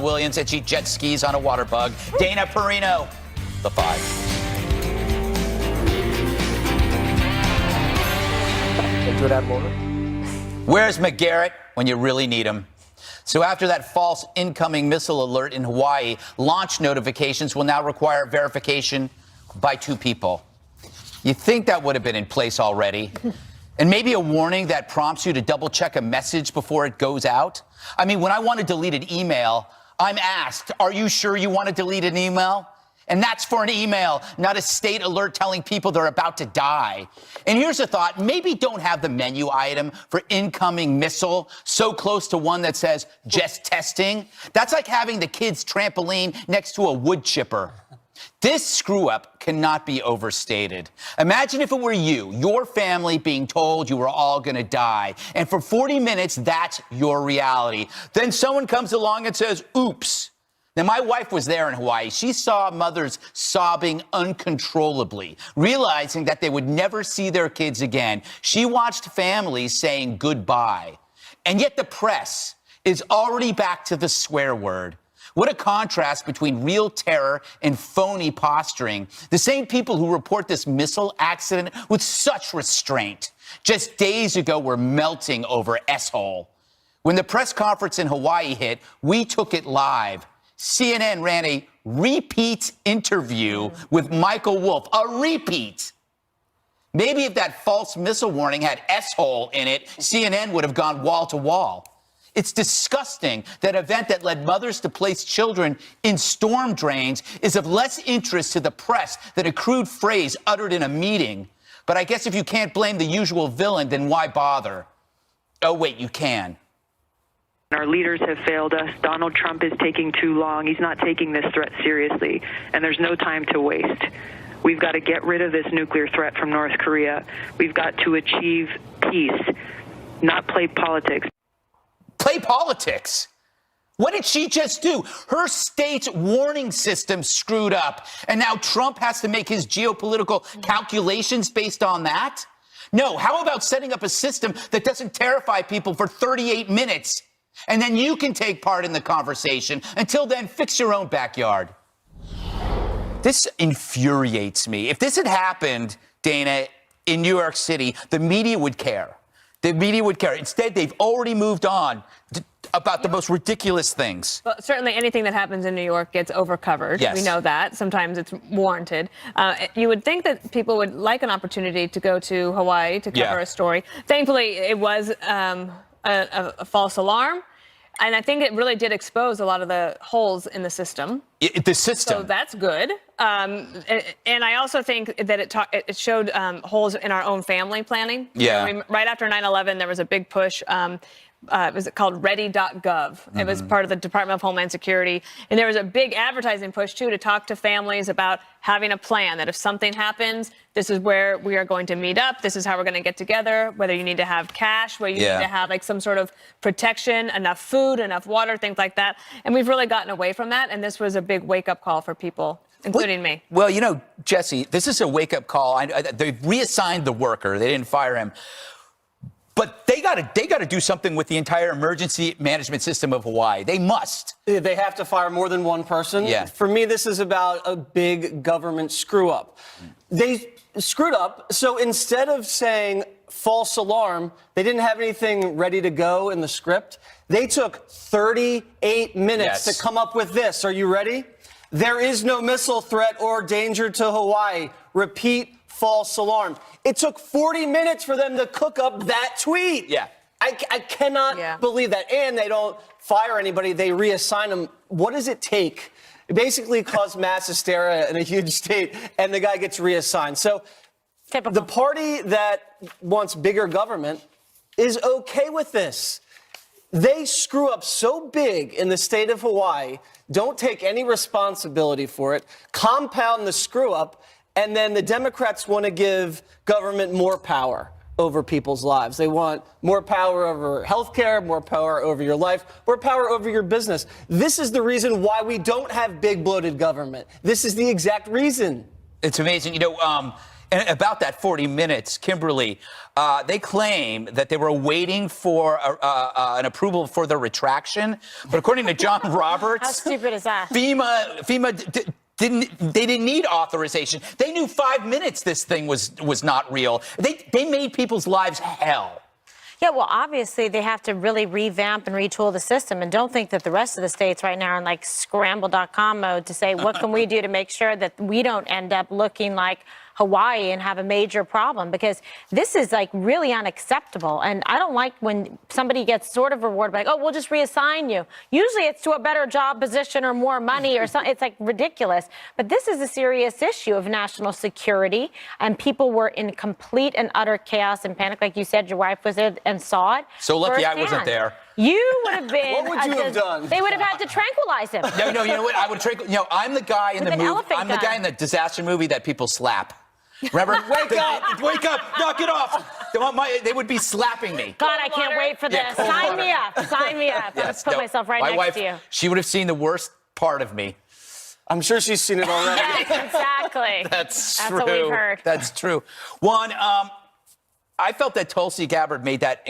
Williams, and she jet skis on a water bug. Dana Perino, the 5. Into that moment. Where's McGarrett when you really need him? So after that false incoming missile alert in Hawaii, launch notifications will now require verification by 2 people. You think that would have been in place already? And maybe a warning that prompts you to double check a message before it goes out? I mean, when I want to delete an email, I'm asked, are you sure you want to delete an email? And that's for an email, not a state alert telling people they're about to die. And here's a thought. Maybe don't have the menu item for incoming missile so close to one that says just testing. That's like having the kids' trampoline next to a wood chipper. This screw-up cannot be overstated. Imagine if it were you, your family, being told you were all going to die. And for 40 minutes, that's your reality. Then someone comes along and says, oops. Now, my wife was there in Hawaii. She saw mothers sobbing uncontrollably, realizing that they would never see their kids again. She watched families saying goodbye. And yet the press is already back to the swear word. What a contrast between real terror and phony posturing. The same people who report this missile accident with such restraint just days ago were melting over S-hole. When the press conference in Hawaii hit, we took it live. CNN ran a repeat interview with Michael Wolff. A repeat. Maybe if that false missile warning had S-hole in it, CNN would have gone wall to wall. It's disgusting that event that led mothers to place children in storm drains is of less interest to the press than a crude phrase uttered in a meeting. But I guess if you can't blame the usual villain, then why bother? Oh, wait, you can. Our leaders have failed us. Donald Trump is taking too long. He's not taking this threat seriously, and there's no time to waste. We've got to get rid of this nuclear threat from North Korea. We've got to achieve peace, not play politics. Play politics? What did she just do? Her state's warning system screwed up, and now Trump has to make his geopolitical calculations based on that? No, how about setting up a system that doesn't terrify people for 38 minutes? And then you can take part in the conversation. Until then, fix your own backyard. This infuriates me. If this had happened, Dana, in New York City, the media would care. The media would care. Instead, they've already moved on about the most ridiculous things. Well, certainly anything that happens in New York gets overcovered. Yes. We know that. Sometimes it's warranted. You would think that people would like an opportunity to go to Hawaii to cover a story. Thankfully, it was a false alarm. And I think it really did expose a lot of the holes in the system. The system. So that's good. And I also think that it showed holes in our own family planning. Yeah. I mean, right after 9/11, there was a big push. Was it called Ready.gov? It was part of the Department of Homeland Security. And there was a big advertising push, too, to talk to families about having a plan, that if something happens, this is where we are going to meet up. This is how we're going to get together, whether you need to have cash, whether you need to have like some sort of protection, enough food, enough water, things like that. And we've really gotten away from that. And this was a big wake-up call for people, including me. Well, you know, Jesse, this is a wake-up call. They've reassigned the worker. They didn't fire him. But they got to do something with the entire emergency management system of Hawaii. They must. They have to fire more than one person. Yeah. For me, this is about a big government screw-up. They screwed up, so instead of saying false alarm, they didn't have anything ready to go in the script. They took 38 minutes to come up with this. Are you ready? There is no missile threat or danger to Hawaii. Repeat, false alarm. It took 40 minutes for them to cook up that tweet. Yeah. I cannot believe that. And they don't fire anybody. They reassign them. What does it take? It basically caused mass hysteria in a huge state, and the guy gets reassigned. So the party that wants bigger government is okay with this. They screw up so big in the state of Hawaii, don't take any responsibility for it, compound the screw up, and then the Democrats want to give government more power over people's lives. They want more power over health care, more power over your life, more power over your business. This is the reason why we don't have big bloated government. This is the exact reason. It's amazing. You know, And about that 40 minutes, Kimberly, they claim that they were waiting for an approval for their retraction. But according to John Roberts, how stupid is that? FEMA didn't need authorization. They knew 5 minutes this thing was not real. They made people's lives hell. Yeah, well, obviously they have to really revamp and retool the system, and don't think that the rest of the states right now are in like scramble.com mode to say, what can we do to make sure that we don't end up looking like Hawaii and have a major problem, because this is like really unacceptable. And I don't like when somebody gets sort of rewarded, like, oh, we'll just reassign you. Usually it's to a better job position or more money or something. It's like ridiculous. But this is a serious issue of national security, and people were in complete and utter chaos and panic. Like you said, your wife was there and saw it. So lucky I firsthand. wasn't there. You would have been. What would you have done? They would have had to tranquilize him. No, you know what? I would I'm the guy in With the an movie. elephant I'm the gun. guy in the disaster movie that people slap. Remember? Wake up, knock it off. They would be slapping me. God, I can't wait for this. Yeah, cold Sign water. me up. Sign me up. I'll just put myself right my next wife, to you. She would have seen the worst part of me. I'm sure she's seen it already. Yes, exactly. That's true. That's what we've heard. That's true. Juan, I felt that Tulsi Gabbard made that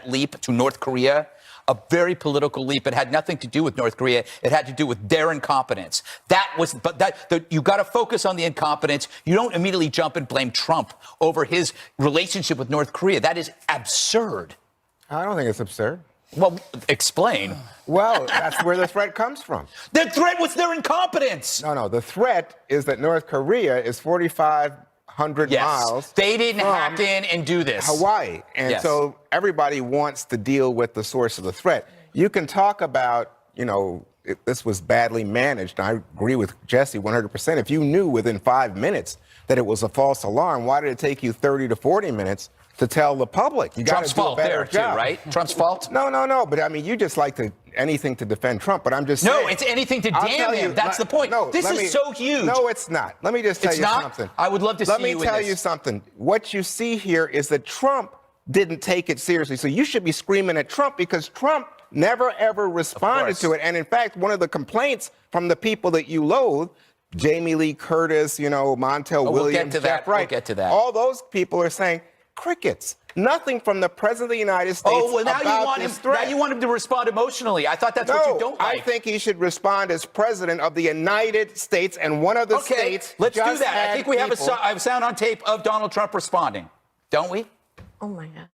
leap to North Korea. A very political leap. It had nothing to do with North Korea. It had to do with their incompetence. You got to focus on the incompetence. You don't immediately jump and blame Trump over his relationship with North Korea. That is absurd. I don't think it's absurd. Well, explain. Well, that's where the threat comes from. The threat was their incompetence. No, the threat is that North Korea is 4,500 miles. They didn't from hack in and do this. Hawaii. And Yes. so everybody wants to deal with the source of the threat. You can talk about, this was badly managed. I agree with Jesse 100%. If you knew within 5 minutes that it was a false alarm, why did it take you 30 to 40 minutes to tell the public? You got Trump's to do a fault better there, job. too, right? Trump's fault? No. But I mean, you just like anything to defend Trump. But I'm just No, saying. it's anything to I'll damn tell him. you, That's the point. This is so huge. No, it's not. Let me just tell It's you not? something. I would love to see you in Let me tell this. you something. What you see here is that Trump didn't take it seriously. So you should be screaming at Trump, because Trump never, ever responded to it. And in fact, one of the complaints from the people that you loathe, Jamie Lee Curtis, Montel we'll Williams, get to that. Jeff Wright, We'll get to that. all those people are saying crickets. Nothing from the President of the United States Oh, well, now about you want this him. threat. Now you want him to respond emotionally. I thought that's what you don't like. I think he should respond as president of the United States, and one of the states. Let's do just that. I had think we have people- a sound on tape of Donald Trump responding, don't we? Oh, my God.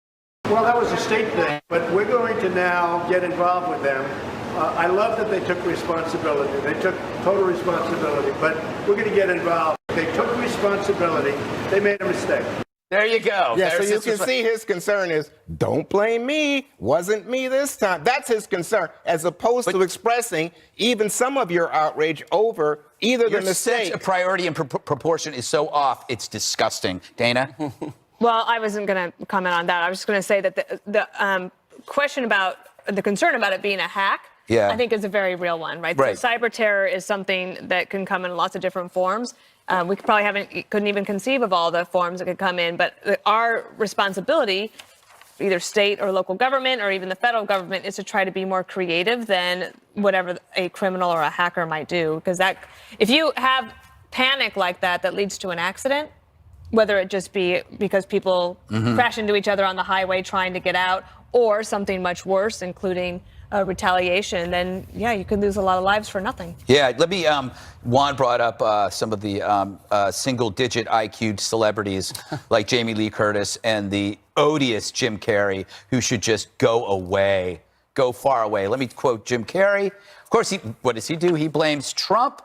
Well, that was a state thing, but we're going to now get involved with them. I love that they took responsibility. They took total responsibility, but we're going to get involved. They took responsibility. They made a mistake. There you go. Yeah, so There's you his can see his concern is, don't blame me. Wasn't me this time. That's his concern, as opposed to expressing even some of your outrage over either Your the mistake. sense of priority and proportion is so off, it's disgusting. Dana? Well, I wasn't going to comment on that. I was just going to say that the question about the concern about it being a hack, Yeah. I think is a very real one, right? Right. So cyber terror is something that can come in lots of different forms. We couldn't even conceive of all the forms that could come in, but our responsibility, either state or local government or even the federal government, is to try to be more creative than whatever a criminal or a hacker might do. Because if you have panic like that leads to an accident, whether it just be because people crash into each other on the highway trying to get out, or something much worse, including retaliation, then, yeah, you could lose a lot of lives for nothing. Yeah, let me, Juan brought up some of the single-digit IQ celebrities like Jamie Lee Curtis and the odious Jim Carrey, who should just go away, go far away. Let me quote Jim Carrey. Of course, what does he do? He blames Trump,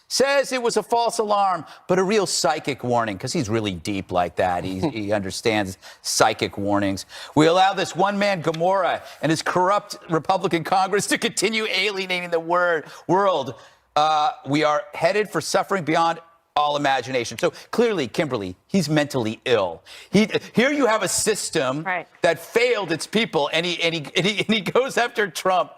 says it was a false alarm, but a real psychic warning, because he's really deep like that. He understands psychic warnings. We allow this one-man Gomorrah and his corrupt Republican Congress to continue alienating the world. We are headed for suffering beyond all imagination. So clearly, Kimberly, he's mentally ill. Here you have a system Right. that failed its people, and he goes after Trump.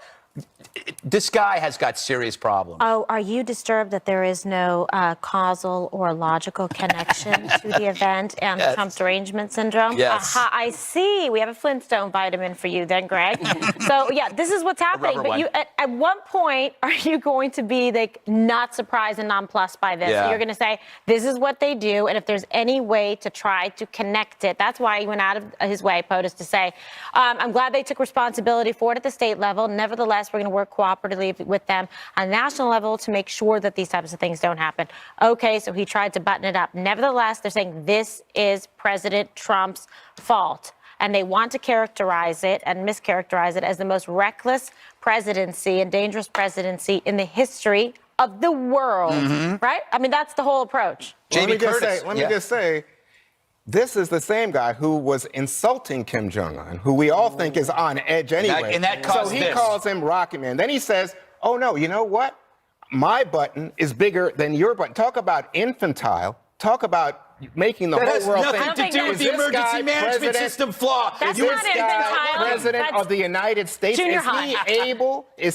this guy has got serious problems. Oh, are you disturbed that there is no causal or logical connection to the event and Yes. Trump's derangement syndrome? Yes. Aha, I see. We have a Flintstone vitamin for you then, Greg. So, yeah, this is what's happening. rubber But one. at what point are you going to be like not surprised and nonplussed by this? Yeah. You're going to say, this is what they do, and if there's any way to try to connect it, that's why he went out of his way, POTUS, to say, I'm glad they took responsibility for it at the state level. Nevertheless, we're going to work cooperatively with them on a national level to make sure that these types of things don't happen. Okay, so he tried to button it up. Nevertheless, they're saying this is President Trump's fault. And they want to characterize it and mischaracterize it as the most reckless presidency and dangerous presidency in the history of the world, right? I mean, that's the whole approach. Jamie Curtis. Let me just say, this is the same guy who was insulting Kim Jong-un, who we all think is on edge anyway. and that so caused he this. calls him Rocket Man. Then he says, oh, no, you know what? My button is bigger than your button. Talk about infantile. Talk about making the That whole has world nothing think. to do Is with the this emergency guy management president? system flaw. That's Is not this guy infantile. president That's of the United States? junior Is high.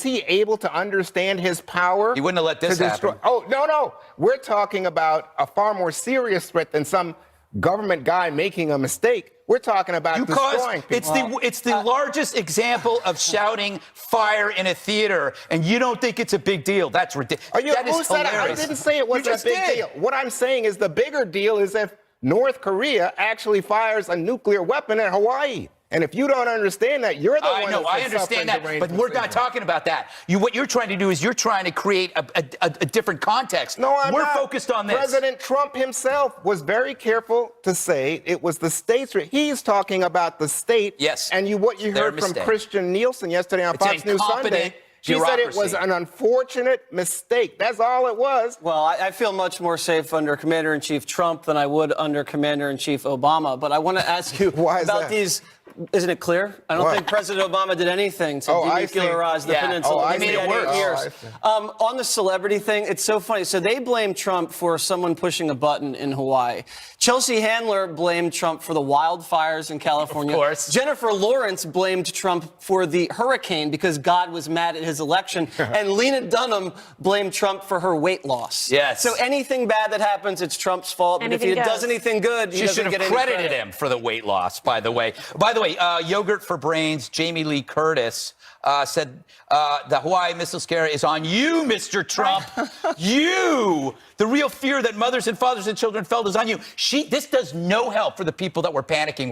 he able to understand his power? He wouldn't have let this to destroy? happen. Oh, no. We're talking about a far more serious threat than some government guy making a mistake. We're talking about destroying people. It's the largest example of shouting fire in a theater, and you don't think it's a big deal. That's ridiculous. That Who is said it? I hilarious. didn't say it wasn't You a just big did. deal. What I'm saying is the bigger deal is if North Korea actually fires a nuclear weapon at Hawaii. And if you don't understand that, you're the one I know, that's I been understand suffering that, but derangement we're not syndrome. talking about that. What you're trying to do is you're trying to create a different context. No, I'm We're not. focused on this. President Trump himself was very careful to say it was the state's. He's talking about the state. Yes. And what you Their heard from mistake. Christian Nielsen yesterday on It's an Fox News incompetent Sunday, she said it was bureaucracy. an unfortunate mistake. That's all it was. Well, I feel much more safe under Commander-in-Chief Trump than I would under Commander-in-Chief Obama. But I want to ask you Why is about that? these. Isn't it clear? I don't What? think President Obama did anything to I see. denuclearize the Yeah. peninsula. I He see. made it Oh, worse. I Years. see. On the celebrity thing, it's so funny. So they blame Trump for someone pushing a button in Hawaii. Chelsea Handler blamed Trump for the wildfires in California. Of course. Jennifer Lawrence blamed Trump for the hurricane because God was mad at his election. And Lena Dunham blamed Trump for her weight loss. Yes. So anything bad that happens, it's Trump's fault. But if he Anything does goes. anything good, he She doesn't should get have any credited credit. him for the weight loss, by the way. By the way, Yogurt for Brains, Jamie Lee Curtis said the Hawaii missile scare is on you, Mr. Trump. You. The real fear that mothers and fathers and children felt is on you. This does no help for the people that were panicking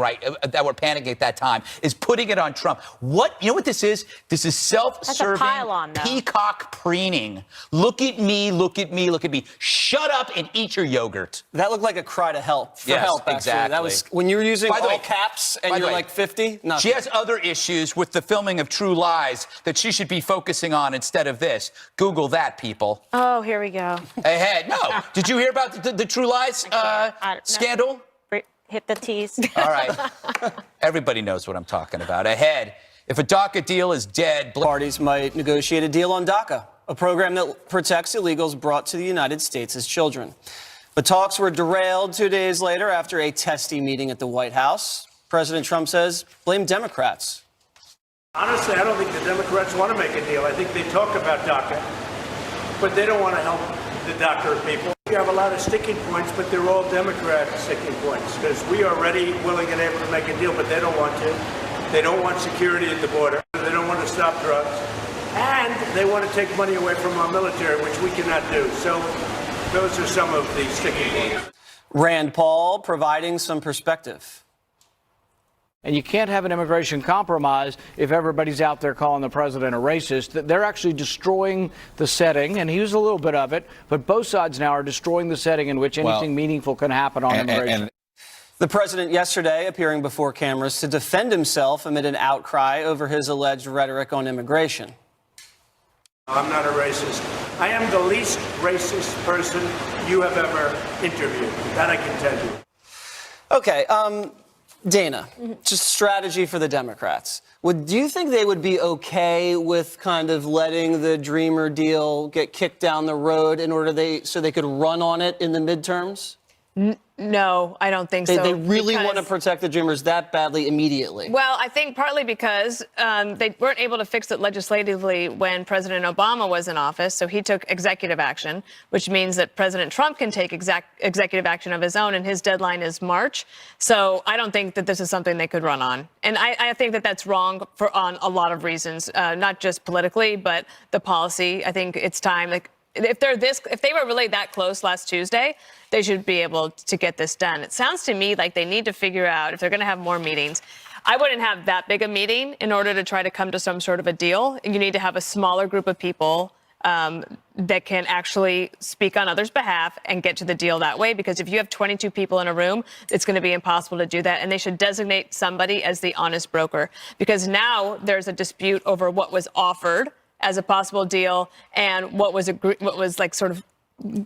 that were panicking at that time, is putting it on Trump. You know what this is? This is self-serving pile-on, though. peacock preening. Look at me, look at me, look at me. Shut up and eat your yogurt. That looked like a cry to help. For Yes, help, actually. exactly. That was when you were using By the all way- caps and by the you're way, like 50. Nothing. She has other issues with the filming of True Lies that she should be focusing on instead of this. Google that, people. Oh, here we go. Ahead. No. Did you hear about the True Lies I don't know. scandal? Hit the T's. All right. Everybody knows what I'm talking about. Ahead. If a DACA deal is dead, Parties might negotiate a deal on DACA, a program that protects illegals brought to the United States as children. But talks were derailed 2 days later after a testy meeting at the White House. President Trump says, blame Democrats. Honestly, I don't think the Democrats want to make a deal. I think they talk about DACA, but they don't want to help the DACA people. You have a lot of sticking points, but they're all Democrat sticking points because we are ready, willing, and able to make a deal, but they don't want to. They don't want security at the border. They don't want to stop drugs. And they want to take money away from our military, which we cannot do. So those are some of the sticking points. Rand Paul providing some perspective. And you can't have an immigration compromise if everybody's out there calling the president a racist. They're actually destroying the setting, and he used a little bit of it, but both sides now are destroying the setting in which anything meaningful can happen on immigration. The president yesterday appearing before cameras to defend himself amid an outcry over his alleged rhetoric on immigration. I'm not a racist. I am the least racist person you have ever interviewed. That I can tell you. Okay, Dana, just strategy for the Democrats. Do you think they would be okay with kind of letting the Dreamer deal get kicked down the road in order so they could run on it in the midterms? No, I don't think so. They really because- want to protect the Dreamers that badly immediately. Well, I think partly because they weren't able to fix it legislatively when President Obama was in office, so he took executive action, which means that President Trump can take executive action of his own, and his deadline is March. So I don't think that this is something they could run on. And I think that that's wrong on a lot of reasons, not just politically, but the policy. I think it's time. Like, if they were really that close last Tuesday, they should be able to get this done. It sounds to me like they need to figure out if they're going to have more meetings. I wouldn't have that big a meeting in order to try to come to some sort of a deal. You need to have a smaller group of people that can actually speak on others' behalf and get to the deal that way. Because if you have 22 people in a room, it's going to be impossible to do that. And they should designate somebody as the honest broker. Because now there's a dispute over what was offered as a possible deal and what was like sort of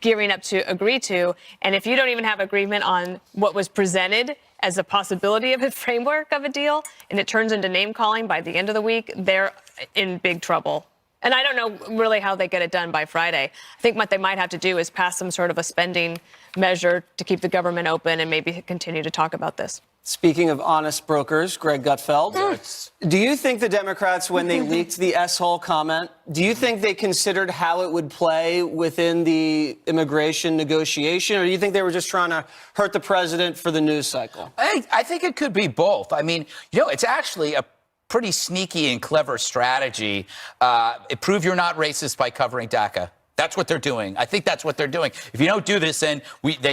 gearing up to agree to. And if you don't even have agreement on what was presented as a possibility of a framework of a deal, and it turns into name calling by the end of the week, they're in big trouble. And I don't know really how they get it done by Friday. I think what they might have to do is pass some sort of a spending measure to keep the government open and maybe continue to talk about this. Speaking of honest brokers, Greg Gutfeld, do you think the Democrats, when they leaked the S-hole comment, do you think they considered how it would play within the immigration negotiation, or do you think they were just trying to hurt the president for the news cycle? I think it could be both. I mean, it's actually a pretty sneaky and clever strategy. Prove you're not racist by covering DACA. That's what they're doing. I think that's what they're doing. If you don't do this, then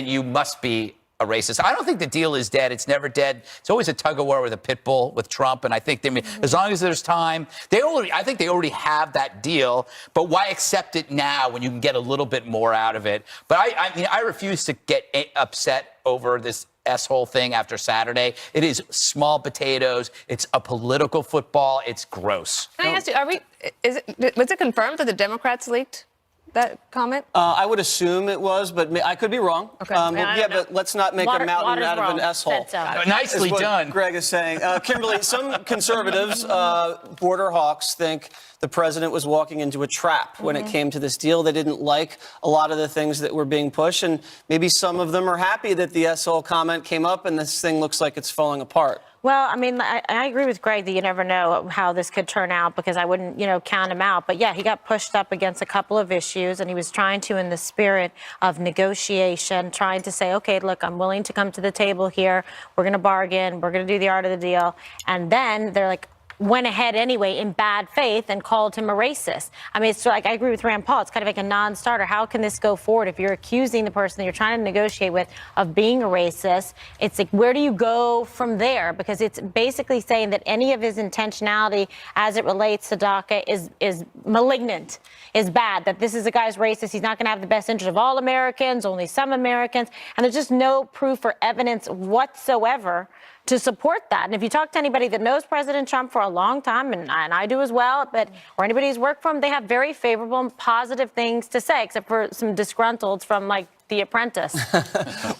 you must be a racist. I don't think the deal is dead. It's never dead. It's always a tug of war with a pit bull with Trump. And I think as long as there's time, I think they already have that deal. But why accept it now when you can get a little bit more out of it? But I refuse to get upset over this S-hole thing after Saturday. It is small potatoes. It's a political football. It's gross. Can I ask you, was it confirmed that the Democrats leaked that comment? I would assume it was, but I could be wrong. Okay. But let's not make a mountain out of an S-hole. Nicely done. Greg is saying. Kimberly, some conservatives, border hawks, think the president was walking into a trap when it came to this deal. They didn't like a lot of the things that were being pushed, and maybe some of them are happy that the S-hole comment came up and this thing looks like it's falling apart. Well, I mean, I agree with Greg that you never know how this could turn out because I wouldn't, count him out. But yeah, he got pushed up against a couple of issues and he was trying to, in the spirit of negotiation, trying to say, okay, look, I'm willing to come to the table here. We're going to bargain. We're going to do the art of the deal. And then they're like, went ahead anyway in bad faith and called him a racist. I mean, it's like, I agree with Rand Paul. It's kind of like a non-starter. How can this go forward if you're accusing the person that you're trying to negotiate with of being a racist? It's like, where do you go from there? Because it's basically saying that any of his intentionality as it relates to DACA is malignant, is bad, that this is a guy's racist. He's not going to have the best interest of all Americans, only some Americans. And there's just no proof or evidence whatsoever to support that. And if you talk to anybody that knows President Trump for a long time, and I do as well, or anybody who's worked for him, they have very favorable and positive things to say, except for some disgruntles from like The Apprentice.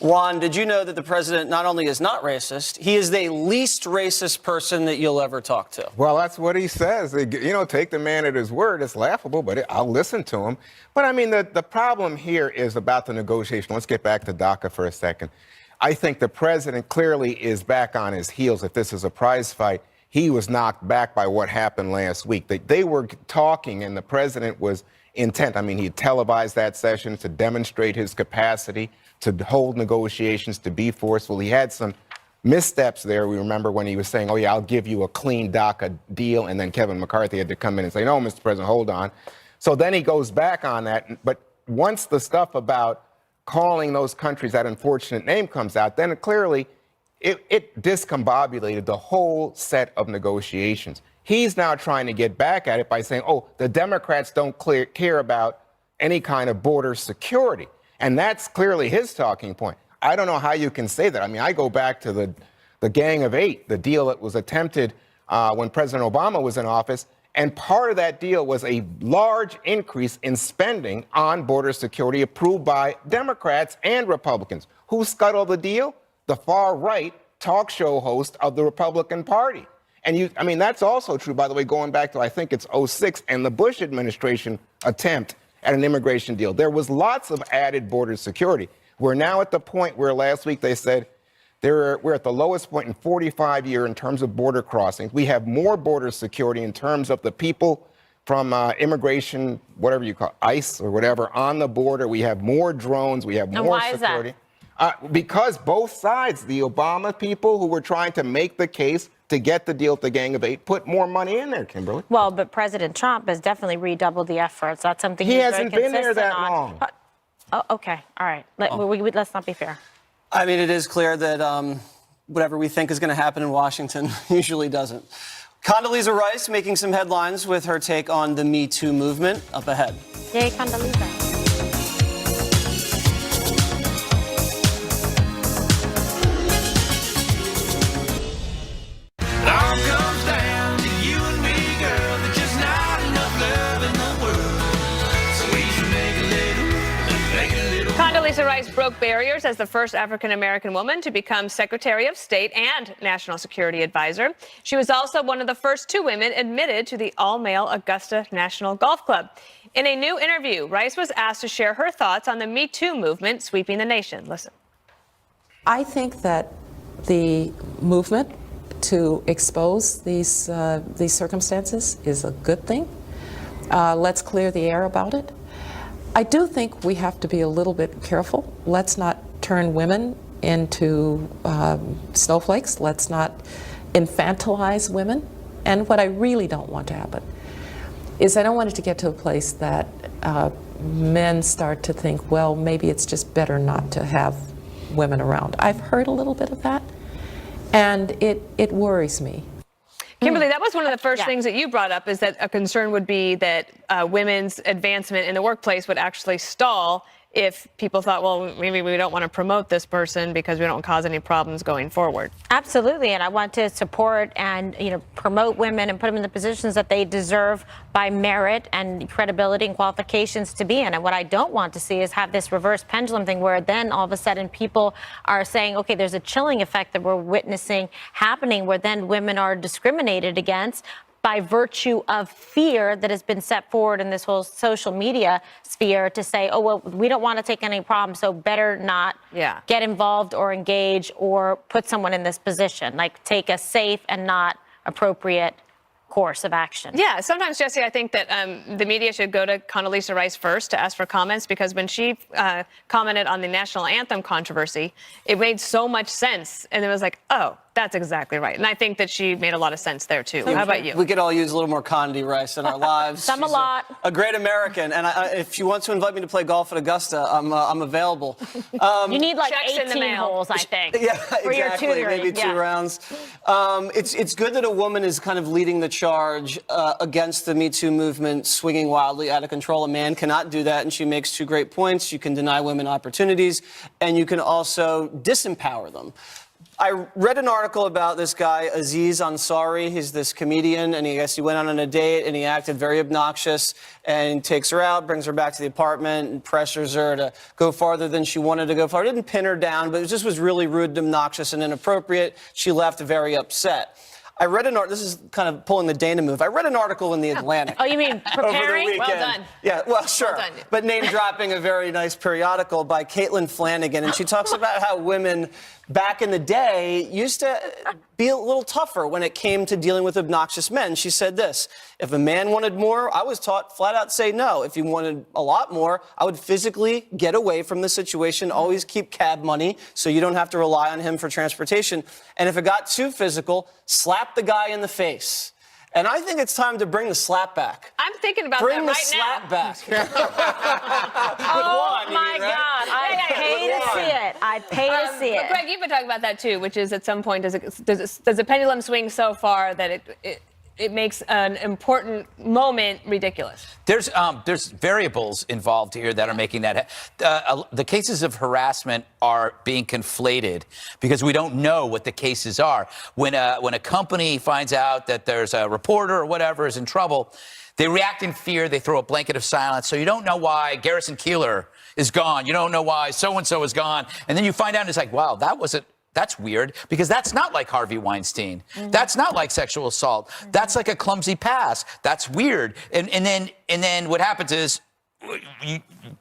Juan, did you know that the president not only is not racist, he is the least racist person that you'll ever talk to? Well, that's what he says. Take the man at his word. It's laughable, but I'll listen to him. But I mean, the problem here is about the negotiation. Let's get back to DACA for a second. I think the president clearly is back on his heels. If this is a prize fight, he was knocked back by what happened last week. They were talking, and the president was intent. I mean, he televised that session to demonstrate his capacity to hold negotiations, to be forceful. He had some missteps there. We remember when he was saying, oh, yeah, I'll give you a clean DACA deal. And then Kevin McCarthy had to come in and say, no, Mr. President, hold on. So then he goes back on that. But once the stuff about calling those countries that unfortunate name comes out, then clearly it discombobulated the whole set of negotiations. He's now trying to get back at it by saying, oh, the Democrats don't care about any kind of border security. And that's clearly his talking point. I don't know how you can say that. I mean, I go back to the Gang of Eight, the deal that was attempted when President Obama was in office. And part of that deal was a large increase in spending on border security approved by Democrats and Republicans. Who scuttled the deal? The far right talk show host of the Republican Party. And that's also true, by the way, going back to, I think it's 2006 and the Bush administration attempt at an immigration deal. There was lots of added border security. We're now at the point where last week they said we're at the lowest point in 45 years in terms of border crossings. We have more border security in terms of the people from immigration, whatever you call it, ICE or whatever, on the border. We have more drones. We have more why is that? security. Because both sides, the Obama people who were trying to make the case to get the deal with the Gang of Eight, put more money in there, Kimberly. Well, but President Trump has definitely redoubled the efforts. That's something He he's hasn't very been there consistent that on. long. Oh, okay. All right. Let's not be fair. I mean, it is clear that whatever we think is going to happen in Washington usually doesn't. Condoleezza Rice making some headlines with her take on the Me Too movement. Up ahead. Yay, Condoleezza. Condoleezza Rice broke barriers as the first African-American woman to become Secretary of State and National Security Advisor. She was also one of the first 2 women admitted to the all-male Augusta National Golf Club. In a new interview, Rice was asked to share her thoughts on the Me Too movement sweeping the nation. Listen. I think that the movement to expose these circumstances is a good thing. Let's clear the air about it. I do think we have to be a little bit careful. Let's not turn women into snowflakes. Let's not infantilize women. And what I really don't want to happen is I don't want it to get to a place that men start to think, well, maybe it's just better not to have women around. I've heard a little bit of that, and it worries me. Kimberly, that was one of the first things that you brought up, is that a concern would be that women's advancement in the workplace would actually stall if people thought, well, maybe we don't want to promote this person because we don't cause any problems going forward. Absolutely, and I want to support and promote women and put them in the positions that they deserve by merit and credibility and qualifications to be in. And what I don't want to see is have this reverse pendulum thing where then all of a sudden people are saying, okay, there's a chilling effect that we're witnessing happening where then women are discriminated against by virtue of fear that has been set forward in this whole social media sphere to say, oh, well, we don't want to take any problems, so better not get involved or engage or put someone in this position. Like, take a safe and not appropriate course of action. Yeah, sometimes, Jesse, I think that the media should go to Condoleezza Rice first to ask for comments, because when she commented on the national anthem controversy, it made so much sense. And it was like, oh, that's exactly right. And I think that she made a lot of sense there, too. How about you? We could all use a little more Condi Rice in our lives. Some a lot. A great American. And if she wants to invite me to play golf at Augusta, I'm available. You need like Checks in the 18 mail. holes, I think. Yeah, for your exactly. tutoring. Maybe 2 rounds. It's good that a woman is kind of leading the charge against the Me Too movement, swinging wildly out of control. A man cannot do that, and she makes 2 great points. You can deny women opportunities, and you can also disempower them. I read an article about this guy, Aziz Ansari. He's this comedian, and I guess he went on a date, and he acted very obnoxious, and takes her out, brings her back to the apartment, and pressures her to go farther than she wanted to go far. Didn't pin her down, but it just was really rude, obnoxious, and inappropriate. She left very upset. I read an article, this is kind of pulling the Dana move. I read an article in The Atlantic. Oh, you mean preparing? Over the weekend. Well done. Yeah, well, sure. Well done. But name dropping a very nice periodical by Caitlin Flanagan. And she talks about how women back in the day used to be a little tougher when it came to dealing with obnoxious men. She said this: if a man wanted more, I was taught flat out say no. If he wanted a lot more, I would physically get away from the situation, always keep cab money so you don't have to rely on him for transportation. And if it got too physical, slap the guy in the face. And I think it's time to bring the slap back. I'm thinking about Bring that the right slap now. back. Oh, my God. I'd pay to see it. I'd pay to see But it. Greg, you've been talking about that too, which is at some point does the pendulum swing so far that it makes an important moment ridiculous? There's variables involved here that are making that. The cases of harassment are being conflated because we don't know what the cases are. When a company finds out that there's a reporter or whatever is in trouble, they react in fear. They throw a blanket of silence. So you don't know why Garrison Keillor is gone. You don't know why so-and-so is gone. And then you find out and it's like, wow, that's weird, because that's not like Harvey Weinstein. Mm-hmm. That's not like sexual assault. Mm-hmm. That's like a clumsy pass. That's weird. And then what happens is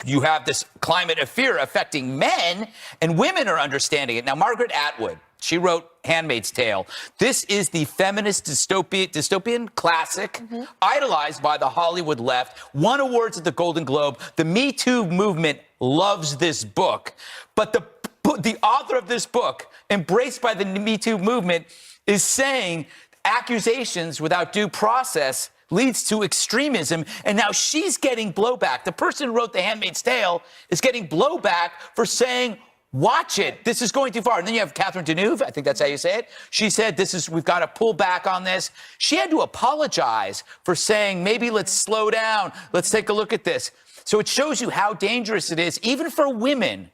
you have this climate of fear affecting men, and women are understanding it. Now, Margaret Atwood, she wrote Handmaid's Tale. This is the feminist dystopian classic, idolized by the Hollywood left, won awards at the Golden Globe. The Me Too movement loves this book. But the author of this book, embraced by the Me Too movement, is saying accusations without due process leads to extremism, and now she's getting blowback. The person who wrote The Handmaid's Tale is getting blowback for saying, watch it, this is going too far. And then you have Catherine Deneuve, I think that's how you say it. She said, we've got to pull back on this. She had to apologize for saying, maybe let's slow down, let's take a look at this. So it shows you how dangerous it is, even for women,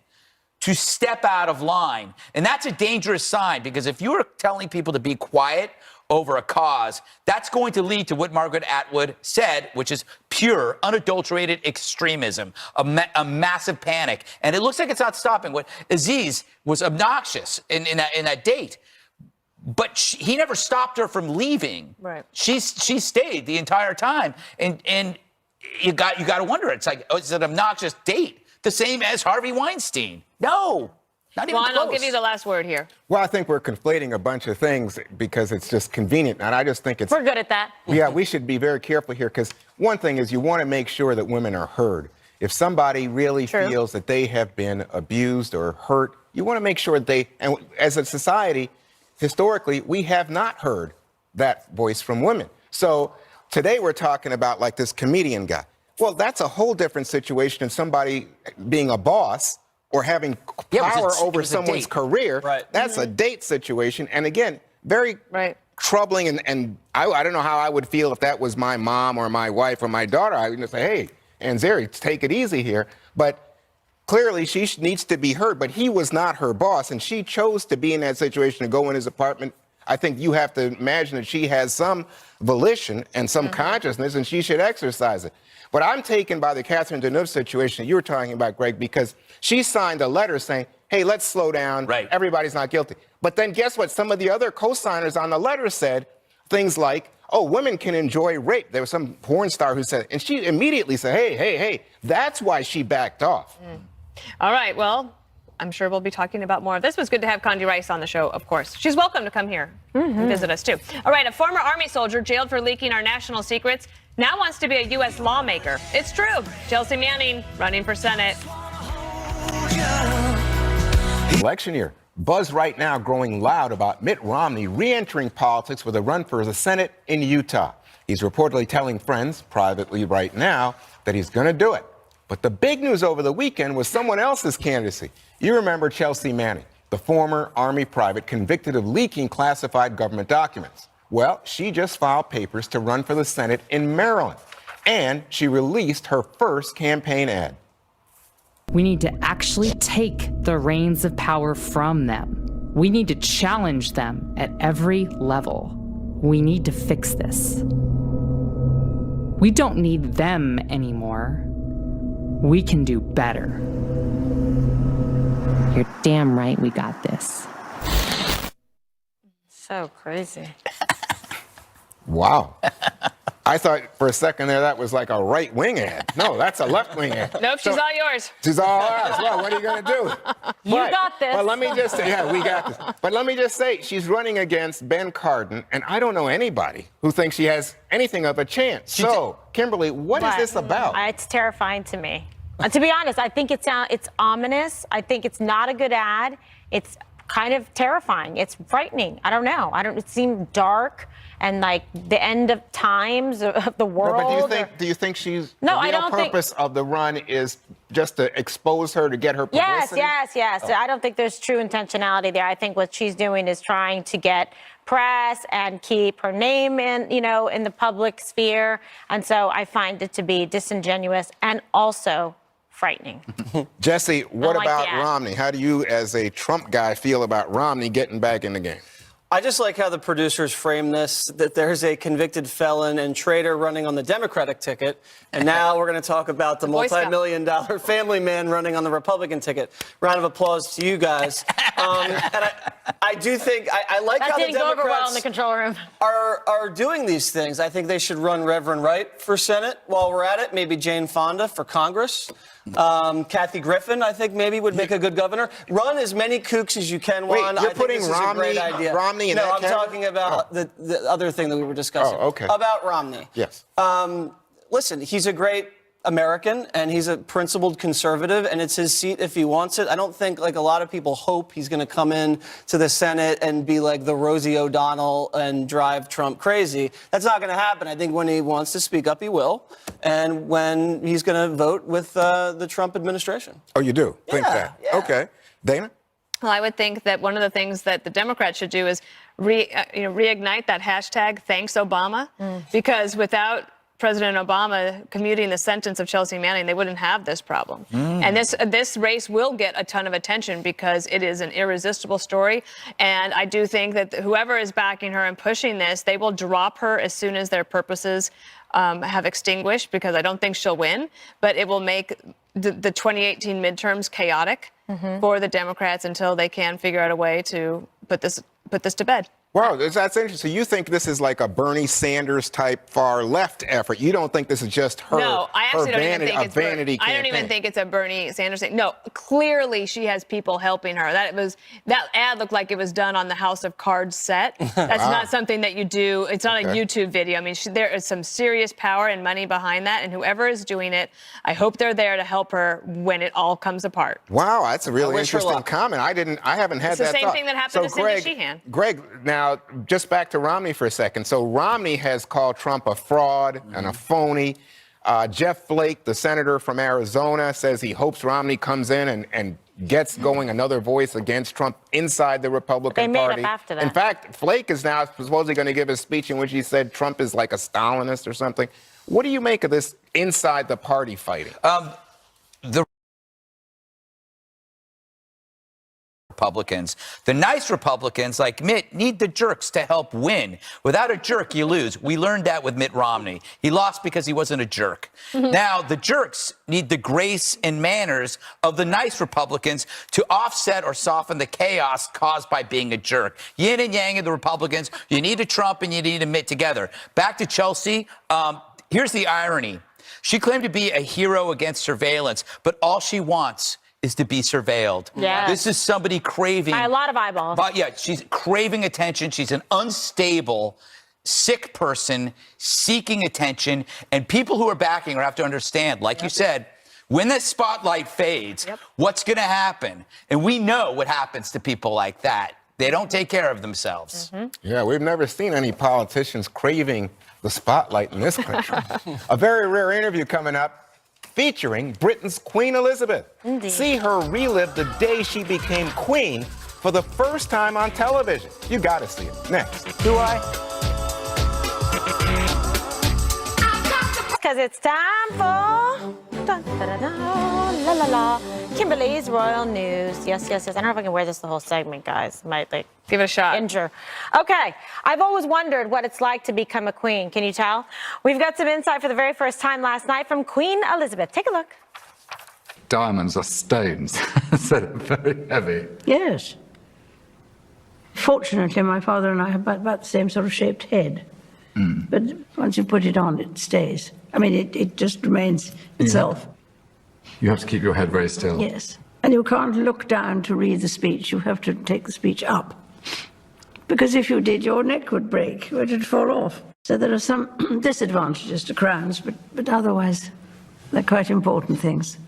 to step out of line. And that's a dangerous sign, because if you're telling people to be quiet over a cause, that's going to lead to what Margaret Atwood said, which is pure, unadulterated extremism, a massive panic. And it looks like it's not stopping. What Aziz was obnoxious in that date, but he never stopped her from leaving. Right. She stayed the entire time, and you got to wonder. It's like, it's an obnoxious date, the same as Harvey Weinstein. No. Not even Juan, close. I'll give you the last word here. Well, I think we're conflating a bunch of things because it's just convenient. And I just think it's... We're good at that. Yeah, we should be very careful here, because one thing is you want to make sure that women are heard. If somebody really feels that they have been abused or hurt, you want to make sure that they... And as a society, historically, we have not heard that voice from women. So today we're talking about like this comedian guy. Well, that's a whole different situation than somebody being a boss or having power over someone's career. Right. That's a date situation. And again, very troubling. And I don't know how I would feel if that was my mom or my wife or my daughter. I would just say, hey, Anzeri, take it easy here. But clearly she needs to be heard. But he was not her boss, and she chose to be in that situation, to go in his apartment. I think you have to imagine that she has some volition and some consciousness, and she should exercise it. But I'm taken by the Catherine Deneuve situation that you were talking about, Greg, because she signed a letter saying, hey, let's slow down. Right. Everybody's not guilty. But then guess what? Some of the other co-signers on the letter said things like, oh, women can enjoy rape. There was some porn star who said it. And she immediately said, hey, that's why she backed off. All right, well, I'm sure we'll be talking about more of this. It was good to have Condi Rice on the show, of course. She's welcome to come here and visit us, too. All right, a former Army soldier jailed for leaking our national secrets now wants to be a U.S. lawmaker. It's true. Chelsea Manning running for Senate. Election year. Buzz right now growing loud about Mitt Romney re-entering politics with a run for the Senate in Utah. He's reportedly telling friends privately right now that he's going to do it. But the big news over the weekend was someone else's candidacy. You remember Chelsea Manning, the former Army private convicted of leaking classified government documents. Well, she just filed papers to run for the Senate in Maryland, and she released her first campaign ad. We need to actually take the reins of power from them. We need to challenge them at every level. We need to fix this. We don't need them anymore. We can do better. You're damn right we got this. So crazy. Wow. I thought for a second there that was like a right-wing ad. No, that's a left-wing ad. Nope, she's all yours. She's all ours. Well, what are you going to do? You got this. But let me just say, yeah, we got this. But let me just say, she's running against Ben Cardin, and I don't know anybody who thinks she has anything of a chance. So, Kimberly, what is this about? It's terrifying to me. To be honest, I think it's ominous. I think it's not a good ad. It's kind of terrifying. It's frightening. I don't know. It seemed dark and like the end of times of the world. No, but do you think she's No, the I real don't purpose of the run is just to expose her, to get her publicity? Yes. Oh. I don't think there's true intentionality there. I think what she's doing is trying to get press and keep her name in the public sphere. And so I find it to be disingenuous and also frightening. Jesse, what like about the ad. Romney? How do you, as a Trump guy, feel about Romney getting back in the game? I just like how the producers frame this, that there's a convicted felon and traitor running on the Democratic ticket. And now we're going to talk about the multi-million-dollar family man running on the Republican ticket. Round of applause to you guys. And I I do think I like That how the didn't go over well in Democrats the control room. are doing these things. I think they should run Reverend Wright for Senate while we're at it. Maybe Jane Fonda for Congress. Kathy Griffin, I think maybe would make a good governor. Run as many kooks as you can, Wait, Juan. you're I think putting this is a great idea. Romney in no, that I'm category? talking about the other thing that we were discussing. Oh, okay. About Romney. Yes. Listen, he's a great American, and he's a principled conservative, and it's his seat if he wants it. I don't think, like a lot of people hope, he's going to come in to the Senate and be like the Rosie O'Donnell and drive Trump crazy. That's not going to happen. I think when he wants to speak up, he will, and when he's going to vote with the Trump administration. Oh, you do? Think that? Yeah. Okay. Dana? Well, I would think that one of the things that the Democrats should do is reignite that hashtag Thanks Obama, because without President Obama commuting the sentence of Chelsea Manning, they wouldn't have this problem. And this race will get a ton of attention because it is an irresistible story. And I do think that whoever is backing her and pushing this, they will drop her as soon as their purposes have extinguished, because I don't think she'll win. But it will make the 2018 midterms chaotic for the Democrats until they can figure out a way to put this to bed. Wow, that's interesting. You think this is like a Bernie Sanders type far left effort? You don't think this is just her? No, I actually don't even think it's vanity I don't even think it's a Bernie Sanders thing. No, clearly she has people helping her. That ad looked like it was done on the House of Cards set. That's not something that you do. It's not a YouTube video. I mean, there is some serious power and money behind that, and whoever is doing it, I hope they're there to help her when it all comes apart. Wow, that's a really wish her interesting luck. comment. I haven't had It's that the same thought. thing that happened to Cindy Sheehan. Greg, now just back to Romney for a second. So Romney has called Trump a fraud and a phony. Jeff Flake, the senator from Arizona, says he hopes Romney comes in and gets going another voice against Trump inside the Republican They made Party. up after that. In fact, Flake is now supposedly going to give a speech in which he said Trump is like a Stalinist or something. What do you make of this inside the party fighting? The Republicans. The nice Republicans, like Mitt, need the jerks to help win. Without a jerk, you lose. We learned that with Mitt Romney. He lost because he wasn't a jerk. Now, the jerks need the grace and manners of the nice Republicans to offset or soften the chaos caused by being a jerk. Yin and yang of the Republicans. You need a Trump and you need a Mitt together. Back to Chelsea. Here's the irony. She claimed to be a hero against surveillance, but all she wants is to be surveilled. Yes. This is somebody craving. By a lot of eyeballs. But yeah, she's craving attention. She's an unstable, sick person seeking attention. And people who are backing her have to understand, like you said, when the spotlight fades, what's going to happen? And we know what happens to people like that. They don't take care of themselves. Yeah, we've never seen any politicians craving the spotlight in this country. A very rare interview coming up featuring Britain's Queen Elizabeth. Indeed. See her relive the day she became queen for the first time on television. You got to see it. Next. Do I? Because it's time for dun, da, da, da, la la la, Kimberly's Royal News. Yes. I don't know if I can wear this the whole segment, guys. Might Give it a shot. injure. Okay, I've always wondered what it's like to become a queen. Can you tell? We've got some insight for the very first time last night from Queen Elizabeth. Take a look. Diamonds are stones, so they're very heavy. Yes. Fortunately, my father and I have about the same sort of shaped head. But once you put it on, it stays. I mean, it just remains itself. You have to keep your head very still. Yes. And you can't look down to read the speech. You have to take the speech up. Because if you did, your neck would break, or it'd fall off. So there are some disadvantages to crowns, but otherwise, they're quite important things.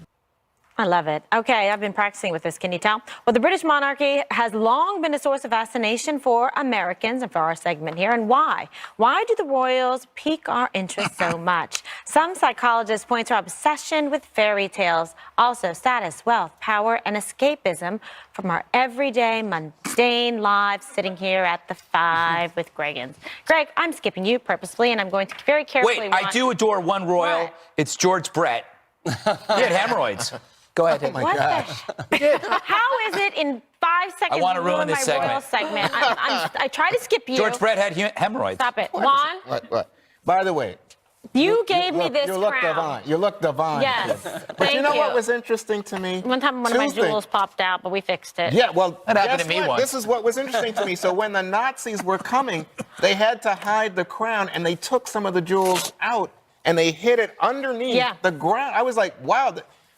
I love it. Okay, I've been practicing with this. Can you tell? Well, the British monarchy has long been a source of fascination for Americans and for our segment here. And why? Why do the royals pique our interest so much? Some psychologists point to our obsession with fairy tales, also status, wealth, power, and escapism from our everyday, mundane lives sitting here at the 5 with Gregans. Greg, I'm skipping you purposefully, and I'm going to very carefully Wait, I do adore one royal. What? It's George Brett. He had hemorrhoids. Go ahead. Oh my What gosh. How is it in 5 seconds I wanna you ruin ruin this my royal segment? I try to skip you. George Brett had hemorrhoids. Stop it. Juan? What? By the way, You gave me this You look crown. divine. You look divine. Yes. But Thank you know what you. was interesting to me? One time one of my Two things. jewels popped out, but we fixed it. Yeah, well, That happened guess to me what? once. This is what was interesting to me. So when the Nazis were coming, they had to hide the crown, and they took some of the jewels out, and they hid it underneath the ground. I was like, wow,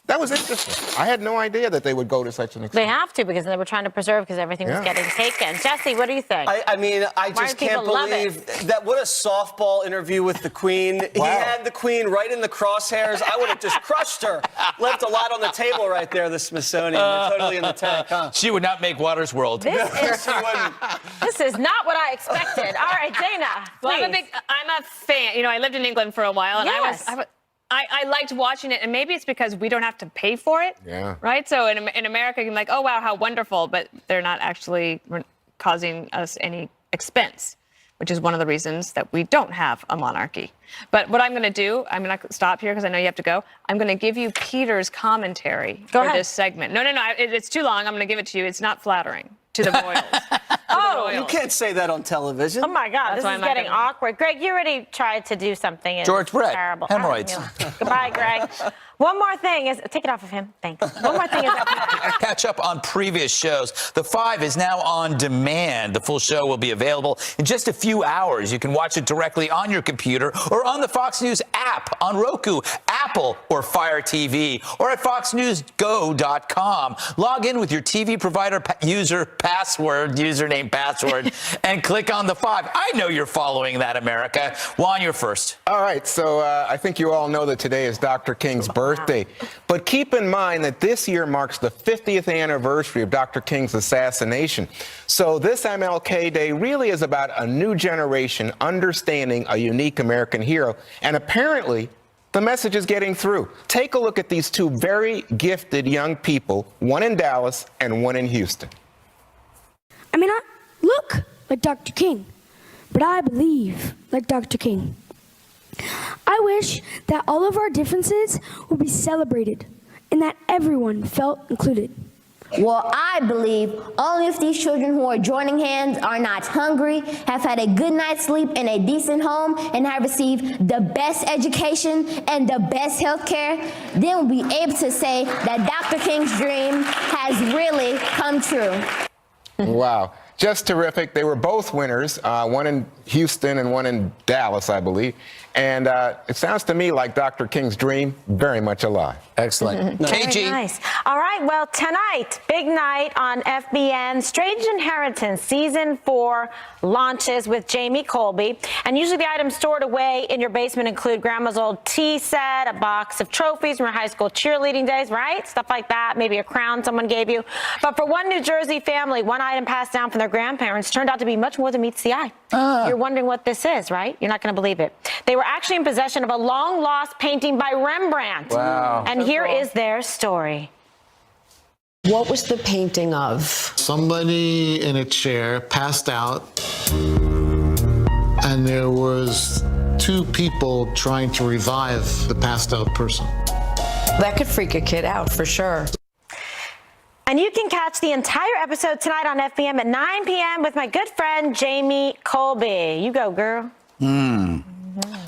that was interesting. I had no idea that they would go to such an extent. They have to because they were trying to preserve because everything was getting taken. Jesse, what do you think? I mean, I Why just do can't people love believe that. What a softball interview with the Queen. He had the Queen right in the crosshairs. I would have just crushed her. Left a lot on the table right there, the Smithsonian. They're totally in the tank, huh? She would not make Water's World. This is not what I expected. All right, Dana, Well, please. I'm a fan. You know, I lived in England for a while, and Yes. I liked watching it, and maybe it's because we don't have to pay for it. Yeah. Right? So in America, you're like, oh, wow, how wonderful, but they're not actually causing us any expense, which is one of the reasons that we don't have a monarchy. But what I'm going to do, I'm going to stop here because I know you have to go. I'm going to give you Peter's commentary for ahead. this segment. No, it's too long. I'm going to give it to you. It's not flattering to the royals. You can't say that on television. Oh my God, this why is I'm not getting gonna- awkward. Greg, you already tried to do something. and George it's Brett, terrible. hemorrhoids. Goodbye, Greg. One more thing is, take it off of him. Thanks. One more thing is, Catch up on previous shows. The 5 is now on demand. The full show will be available in just a few hours. You can watch it directly on your computer or on the Fox News app on Roku, Apple, or Fire TV, or at foxnewsgo.com. Log in with your TV provider username password, and click on the 5. I know you're following that, America. Juan, you're first. All right, so I think you all know that today is Dr. King's birthday. But keep in mind that this year marks the 50th anniversary of Dr. King's assassination. So this MLK Day really is about a new generation understanding a unique American hero. And apparently, the message is getting through. Take a look at these two very gifted young people, one in Dallas and one in Houston. I may not look like Dr. King, but I believe like Dr. King. I wish that all of our differences would be celebrated and that everyone felt included. Well, I believe only if these children who are joining hands are not hungry, have had a good night's sleep in a decent home, and have received the best education and the best health care, then we'll be able to say that Dr. King's dream has really come true. Wow. Just terrific. They were both winners, one in Houston and one in Dallas, I believe. And it sounds to me like Dr. King's dream very much alive. Excellent. very nice. All right, well, tonight, big night on FBN. Strange Inheritance Season 4 launches with Jamie Colby. And usually the items stored away in your basement include grandma's old tea set, a box of trophies from your high school cheerleading days, right? Stuff like that. Maybe a crown someone gave you. But for one New Jersey family, one item passed down from their grandparents turned out to be much more than meets the eye. You're wondering what this is, right? You're not going to believe it. They were actually in possession of a long-lost painting by Rembrandt. Wow. And here is their story. What was the painting of? Somebody in a chair passed out, and there was 2 people trying to revive the passed out person. That could freak a kid out for sure. And you can catch the entire episode tonight on FBM at 9 p.m. with my good friend Jamie Colby. You go, girl.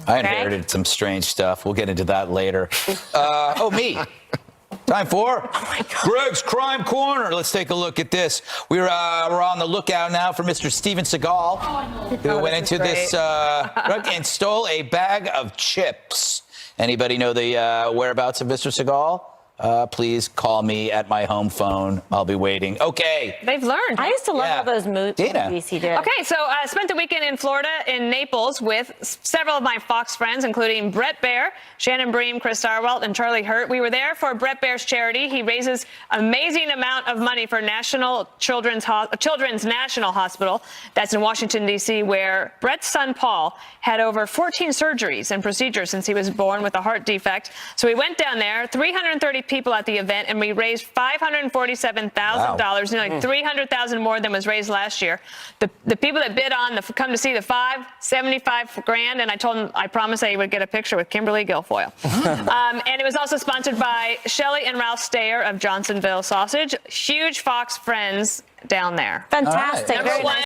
I inherited some strange stuff. We'll get into that later. Me. Time for Greg's Crime Corner. Let's take a look at this. We're on the lookout now for Mr. Steven Seagal, who went into this drug and stole a bag of chips. Anybody know the whereabouts of Mr. Seagal? Please call me at my home phone. I'll be waiting. Okay. They've learned. I used to love all those Dana. movies he did. Okay, so I spent the weekend in Florida, in Naples, with several of my Fox friends, including Brett Baer, Shannon Bream, Chris Sarwalt, and Charlie Hurt. We were there for Brett Baer's charity. He raises amazing amount of money for National Children's National Hospital. That's in Washington, D.C., where Brett's son, Paul, had over 14 surgeries and procedures since he was born with a heart defect. So we went down there, 330 people at the event, and we raised $547,000, nearly $300,000 more than was raised last year. The people that bid on come to see the 5, $75,000, and I told them I promised I would get a picture with Kimberly Guilfoyle. And it was also sponsored by Shelley and Ralph Stayer of Johnsonville Sausage, huge Fox friends down there. Fantastic. Number Very one,